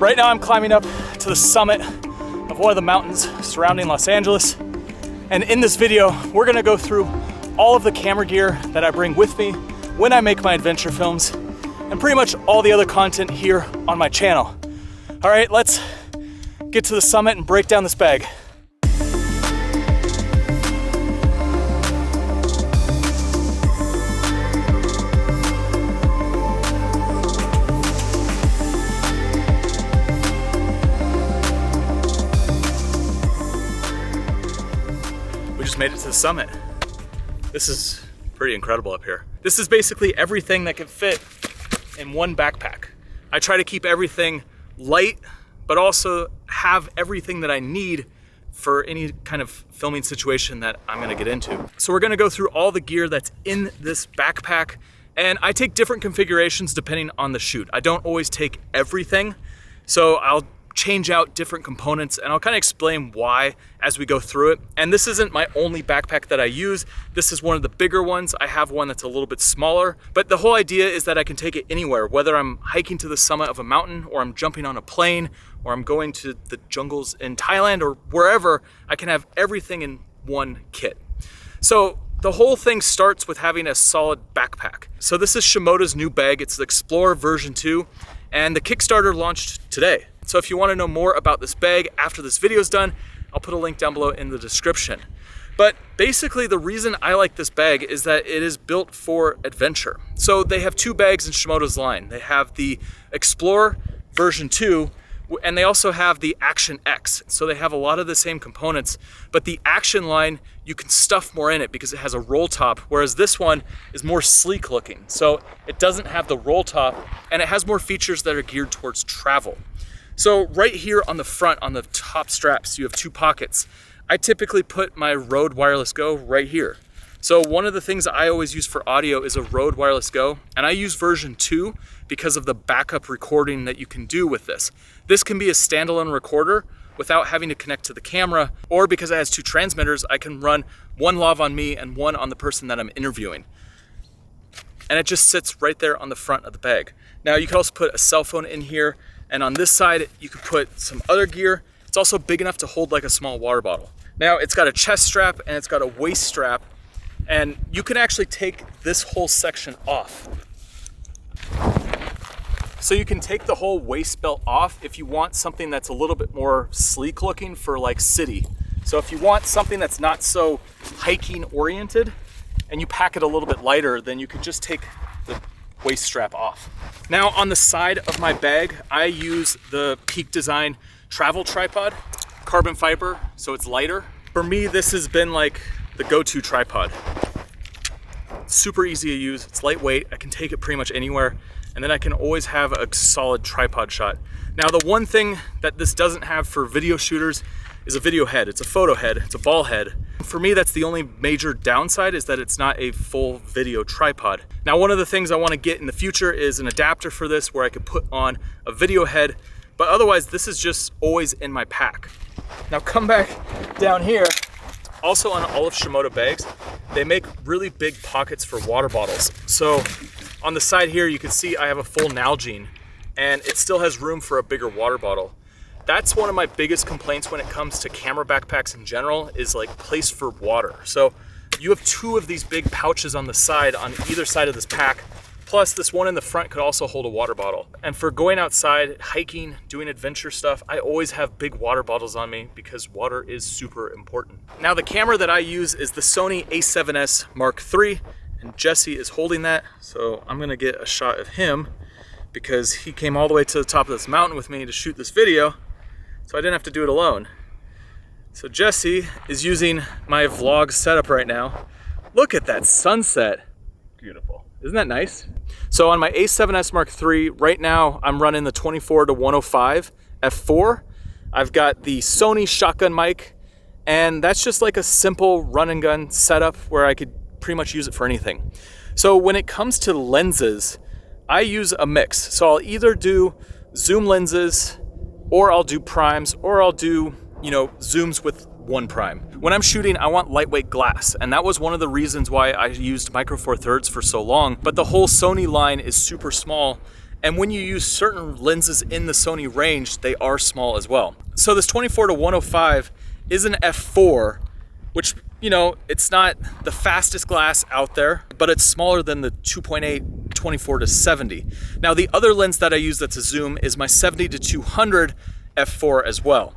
Right now I'm climbing up to the summit of one of the mountains surrounding Los Angeles. And in this video, we're gonna go through all of the camera gear that I bring with me when I make my adventure films, and pretty much all the other content here on my channel. All right, let's get to the summit and break down this bag. We just made it to the summit. This is pretty incredible up here. This is basically everything that can fit in one backpack. I try to keep everything light, but also have everything that I need for any kind of filming situation that I'm gonna get into. So we're gonna go through all the gear that's in this backpack, and I take different configurations depending on the shoot. I don't always take everything, so I'll change out different components, and I'll kind of explain why as we go through it. And this isn't my only backpack that I use. This is one of the bigger ones. I have one that's a little bit smaller, but the whole idea is that I can take it anywhere, whether I'm hiking to the summit of a mountain, or I'm jumping on a plane, or I'm going to the jungles in Thailand, or wherever. I can have everything in one kit. So the whole thing starts with having a solid backpack. So this is Shimoda's new bag. It's the Explorer version 2, and the Kickstarter launched today. So if you want to know more about this bag after this video is done, I'll put a link down below in the description. But basically the reason I like this bag is that it is built for adventure. So they have two bags in Shimoda's line. They have the Explorer version 2, and they also have the Action X. So they have a lot of the same components, but the Action line, you can stuff more in it because it has a roll top, whereas this one is more sleek looking. So it doesn't have the roll top, and it has more features that are geared towards travel. So right here on the front, on the top straps, you have two pockets. I typically put my Rode Wireless Go right here. So one of the things I always use for audio is a Rode Wireless Go, and I use version 2 because of the backup recording that you can do with this. This can be a standalone recorder without having to connect to the camera, or because it has two transmitters, I can run one lav on me and one on the person that I'm interviewing. And it just sits right there on the front of the bag. Now you can also put a cell phone in here, and on this side, you could put some other gear. It's also big enough to hold like a small water bottle. Now it's got a chest strap and it's got a waist strap, and you can actually take this whole section off. So you can take the whole waist belt off if you want something that's a little bit more sleek looking for like city. So if you want something that's not so hiking oriented and you pack it a little bit lighter, then you could just take the waist strap off. Now on the side of my bag, I use the Peak Design travel tripod, carbon fiber, so it's lighter. For me, this has been like the go-to tripod. It's super easy to use, it's lightweight, I can take it pretty much anywhere, and then I can always have a solid tripod shot. Now the one thing that this doesn't have for video shooters is a video head. It's a photo head, it's a ball head. For me, that's the only major downside, is that it's not a full video tripod. Now, one of the things I want to get in the future is an adapter for this where I could put on a video head, but otherwise this is just always in my pack. Now come back down here. Also on all of Shimoda bags, they make really big pockets for water bottles. So on the side here, you can see I have a full Nalgene, and it still has room for a bigger water bottle. That's one of my biggest complaints when it comes to camera backpacks in general, is like place for water. So you have two of these big pouches on the side, on either side of this pack, plus this one in the front could also hold a water bottle. And for going outside, hiking, doing adventure stuff, I always have big water bottles on me because water is super important. Now the camera that I use is the Sony a7S Mark III, and Jesse is holding that. So I'm gonna get a shot of him because he came all the way to the top of this mountain with me to shoot this video, so I didn't have to do it alone. So Jesse is using my vlog setup right now. Look at that sunset. Beautiful. Isn't that nice? So on my a7S Mark III, right now I'm running the 24-105 f4. I've got the Sony shotgun mic, and that's just like a simple run and gun setup where I could pretty much use it for anything. So when it comes to lenses, I use a mix. So I'll either do zoom lenses, or I'll do primes, or I'll do, zooms with one prime. When I'm shooting, I want lightweight glass, and that was one of the reasons why I used Micro Four Thirds for so long. But the whole Sony line is super small, And when you use certain lenses in the Sony range, they are small as well. So this 24 to 105 is an f4, which, you know, it's not the fastest glass out there, but it's smaller than the 2.8 24 to 70. Now the other lens that I use that's a zoom is my 70 to 200 f4 as well.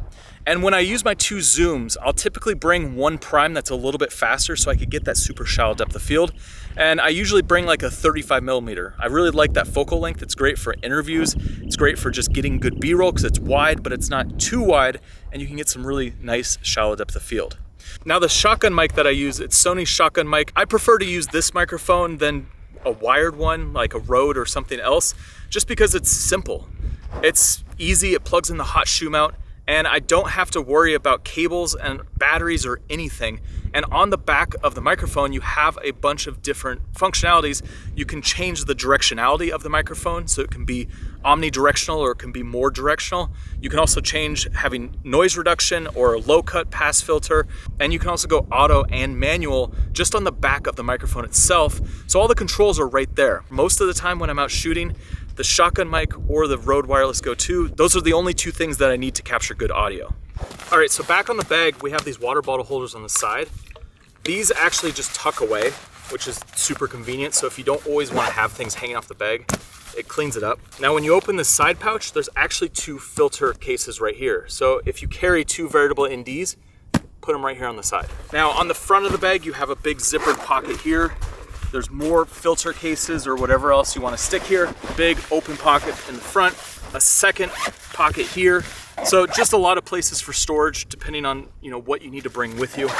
And when I use my two zooms, I'll typically bring one prime that's a little bit faster so I could get that super shallow depth of field. And I usually bring like a 35 millimeter. I really like that focal length. It's great for interviews. It's great for just getting good B-roll because it's wide, but it's not too wide, and you can get some really nice shallow depth of field. Now the shotgun mic that I use, it's Sony's shotgun mic. I prefer to use this microphone than a wired one like a Rode or something else, just because it's simple. It's easy, it plugs in the hot shoe mount, and I don't have to worry about cables and batteries or anything. And on the back of the microphone, you have a bunch of different functionalities. You can change the directionality of the microphone, so it can be omnidirectional or it can be more directional. You can also change having noise reduction or a low cut pass filter. And you can also go auto and manual just on the back of the microphone itself. So all the controls are right there. Most of the time when I'm out shooting, the shotgun mic or the Rode Wireless Go 2, those are the only two things that I need to capture good audio. All right, so back on the bag, we have these water bottle holders on the side. These actually just tuck away, which is super convenient. So if you don't always want to have things hanging off the bag, it cleans it up. Now, when you open this side pouch, there's actually two filter cases right here. So if you carry two variable NDs, put them right here on the side. Now, on the front of the bag, you have a big zippered pocket here. There's more filter cases or whatever else you want to stick here. Big open pocket in the front, a second pocket here. So just a lot of places for storage, depending on, you know, what you need to bring with you.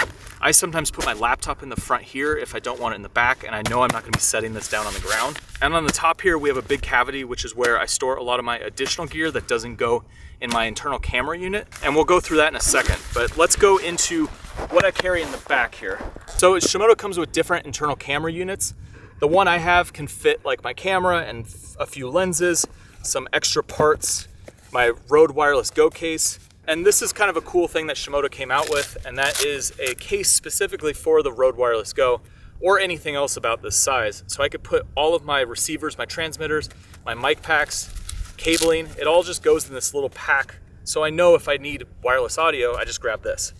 I sometimes put my laptop in the front here if I don't want it in the back, and I know I'm not gonna be setting this down on the ground. And on the top here, we have a big cavity, which is where I store a lot of my additional gear that doesn't go in my internal camera unit. And we'll go through that in a second, but let's go into what I carry in the back here. So Shimoda comes with different internal camera units. The one I have can fit like my camera and a few lenses, some extra parts, my Rode Wireless Go case. And this is kind of a cool thing that Shimoda came out with, and that is a case specifically for the Rode Wireless Go or anything else about this size. So I could put all of my receivers, my transmitters, my mic packs, cabling, it all just goes in this little pack. So I know if I need wireless audio, I just grab this.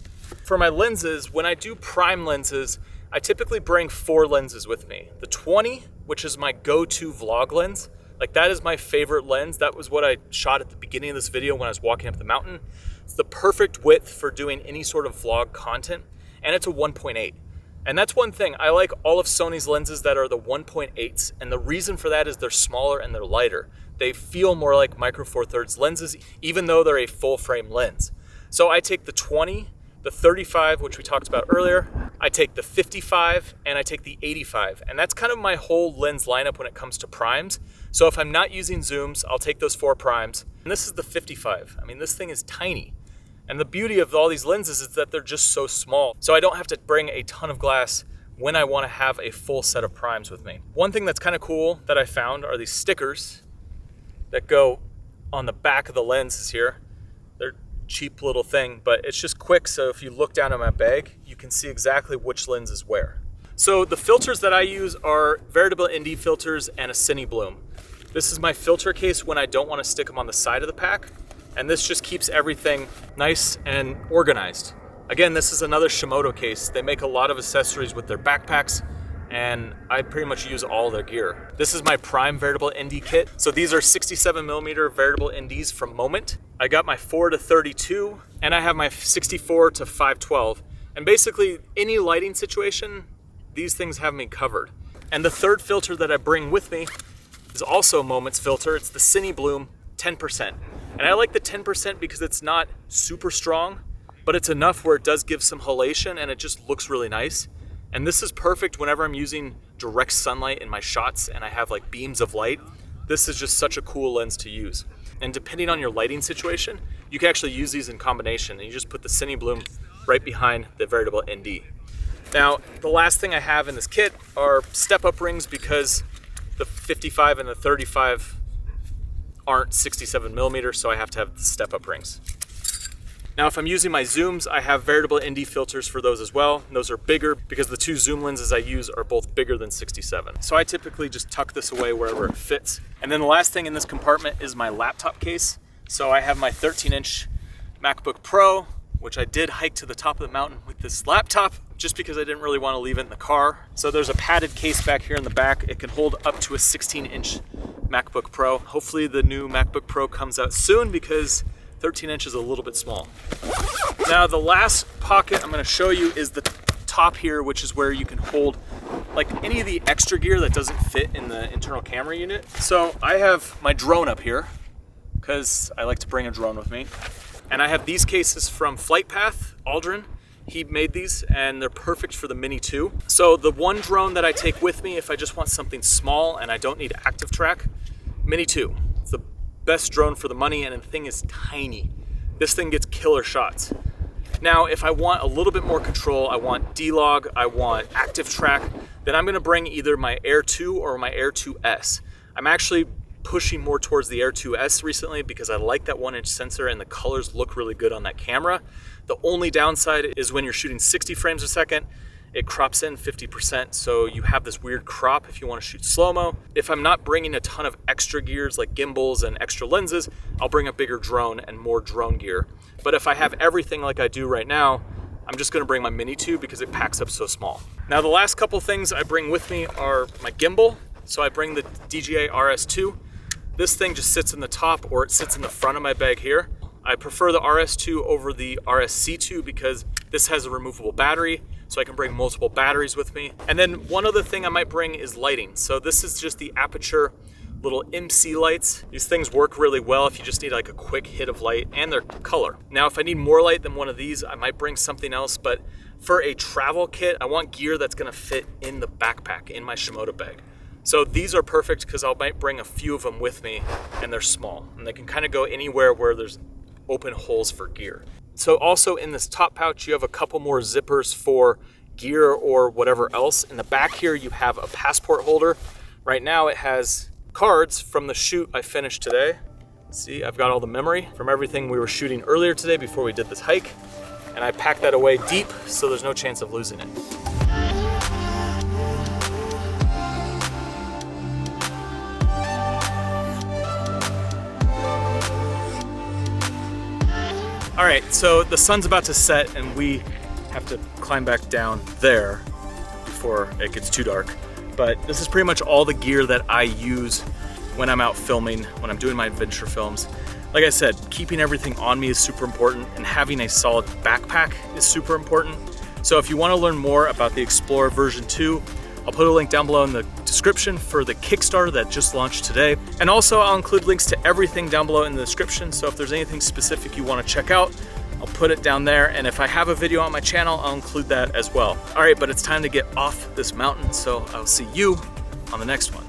For my lenses, when I do prime lenses, I typically bring 4 lenses with me. The 20, which is my go-to vlog lens, like that is my favorite lens. That was what I shot at the beginning of this video when I was walking up the mountain. It's the perfect width for doing any sort of vlog content, and it's a 1.8. And that's one thing, I like all of Sony's lenses that are the 1.8s, and the reason for that is they're smaller and they're lighter. They feel more like micro four thirds lenses, even though they're a full frame lens. So I take the 20, the 35, which we talked about earlier, I take the 55, and I take the 85. And that's kind of my whole lens lineup when it comes to primes. So if I'm not using zooms, I'll take those 4 primes. And this is the 55. I mean, this thing is tiny. And the beauty of all these lenses is that they're just so small. So I don't have to bring a ton of glass when I want to have a full set of primes with me. One thing that's kind of cool that I found are these stickers that go on the back of the lenses here. They're cheap little thing, but it's just quick. So if you look down at my bag, you can see exactly which lens is where. So the filters that I use are variable ND filters and a Cine Bloom. This is my filter case when I don't want to stick them on the side of the pack. And this just keeps everything nice and organized. Again, this is another Shimoda case. They make a lot of accessories with their backpacks, and I pretty much use all their gear. This is my prime variable ND kit. So these are 67 millimeter variable NDs from Moment. I got my 4 to 32, and I have my 64 to 512. And basically, any lighting situation, these things have me covered. And the third filter that I bring with me is also Moment's filter. It's the Cine Bloom 10%. And I like the 10% because it's not super strong, but it's enough where it does give some halation and it just looks really nice. And this is perfect whenever I'm using direct sunlight in my shots and I have like beams of light. This is just such a cool lens to use. And depending on your lighting situation, you can actually use these in combination, and you just put the Cine Bloom right behind the variable ND. Now, the last thing I have in this kit are step-up rings because the 55 and the 35 aren't 67 millimeters, so I have to have the step-up rings. Now, if I'm using my zooms, I have variable ND filters for those as well. And those are bigger because the two zoom lenses I use are both bigger than 67. So I typically just tuck this away wherever it fits. And then the last thing in this compartment is my laptop case. So I have my 13-inch MacBook Pro, which I did hike to the top of the mountain with this laptop just because I didn't really want to leave it in the car. So there's a padded case back here in the back. It can hold up to a 16-inch MacBook Pro. Hopefully the new MacBook Pro comes out soon because 13 inches is a little bit small. Now the last pocket I'm gonna show you is the top here, which is where you can hold like any of the extra gear that doesn't fit in the internal camera unit. So I have my drone up here because I like to bring a drone with me. And I have these cases from Flight Path, Aldrin. He made these and they're perfect for the Mini 2. So the one drone that I take with me if I just want something small and I don't need active track, Mini 2. It's the best drone for the money, and the thing is tiny. This thing gets killer shots. Now, if I want a little bit more control, I want D-Log, I want active track, then I'm gonna bring either my Air 2 or my Air 2S. I'm actually pushing more towards the Air 2S recently because I like that 1-inch sensor and the colors look really good on that camera. The only downside is when you're shooting 60 frames a second, it crops in 50%, so you have this weird crop if you want to shoot slow-mo. If I'm not bringing a ton of extra gears like gimbals and extra lenses, I'll bring a bigger drone and more drone gear. But if I have everything like I do right now, I'm just gonna bring my Mini 2 because it packs up so small. Now the last couple things I bring with me are my gimbal. So I bring the DJI RS2. This thing just sits in the top or it sits in the front of my bag here. I prefer the RS2 over the RSC2 because this has a removable battery, so I can bring multiple batteries with me. And then one other thing I might bring is lighting. So this is just the Aperture little MC lights. These things work really well if you just need like a quick hit of light, and they're color. Now, if I need more light than one of these, I might bring something else, but for a travel kit, I want gear that's gonna fit in the backpack, in my Shimoda bag. So these are perfect because I might bring a few of them with me, and they're small, and they can kind of go anywhere where there's open holes for gear. So also in this top pouch, you have a couple more zippers for gear or whatever else. In the back here, you have a passport holder. Right now it has cards from the shoot I finished today. See, I've got all the memory from everything we were shooting earlier today before we did this hike. And I packed that away deep so there's no chance of losing it. All right, so the sun's about to set and we have to climb back down there before it gets too dark. But this is pretty much all the gear that I use when I'm out filming, when I'm doing my adventure films. Like I said, keeping everything on me is super important, and having a solid backpack is super important. So if you want to learn more about the Explorer version 2, I'll put a link down below in the description for the Kickstarter that just launched today. And also I'll include links to everything down below in the description. So if there's anything specific you want to check out, I'll put it down there. And if I have a video on my channel, I'll include that as well. All right, but it's time to get off this mountain. So I'll see you on the next one.